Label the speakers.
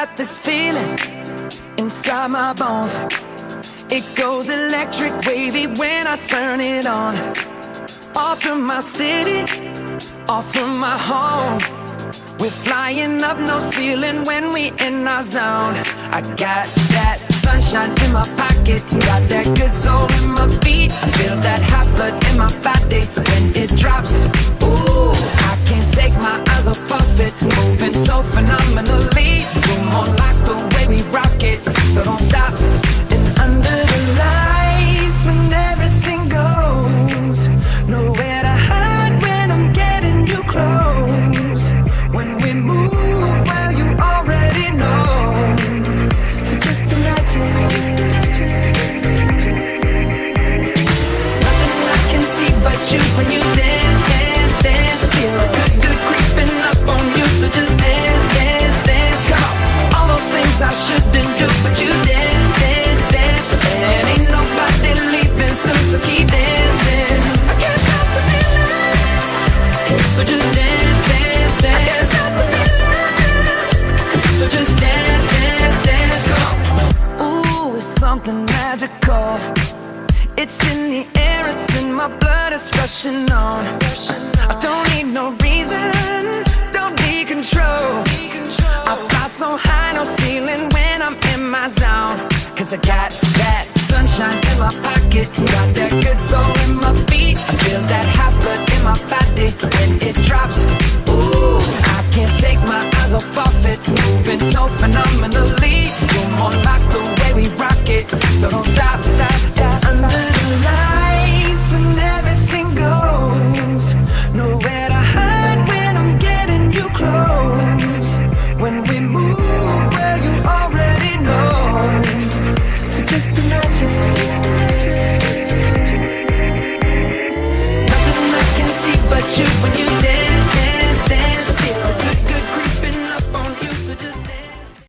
Speaker 1: got this feeling inside my bones. It goes electric wavy when I turn it on. Off from my city, off from my home. We're flying up, no ceiling when we in our zone. I got that sunshine in my pocket, got that good soul in my feet. I feel that hot blood in my body when it drops. Ooh, I can't take my eyes off of it, moving so phenomenally. You're more like the way we rock it, so don't stop. And under the lights when everything goes, nowhere to hide when I'm getting you close. When we move, well, you already know. So just imagine. Nothing I can see but you when you dance, dance, dance. Feel good, good creeping up on you. So just dance, dance, dance. Come on. All those things I shouldn't do, but you dance, dance, dance. And ain't nobody leaving soon, so keep dancing. I can't stop the feeling. So just dance, dance, dance. I can't stop the feeling. So just dance, dance, dance. Come on. Ooh, it's something magical. It's in the air, it's in my blood, it's rushing on. I don't need no reason, don't need control. I fly so high, no ceiling when I'm in my zone. Cause I got that sunshine in my pocket, got that good soul in my feet. I feel that hot blood in my body when it drops. Ooh, I can't take my eyes off of it, moving so phenomenally. You're more like the way we rock it, so don't stop, stop, stop. Under the lights when everything goes, nowhere to hide when I'm getting you close. When we move, well, you already know. So just imagine. Nothing I can see but you when you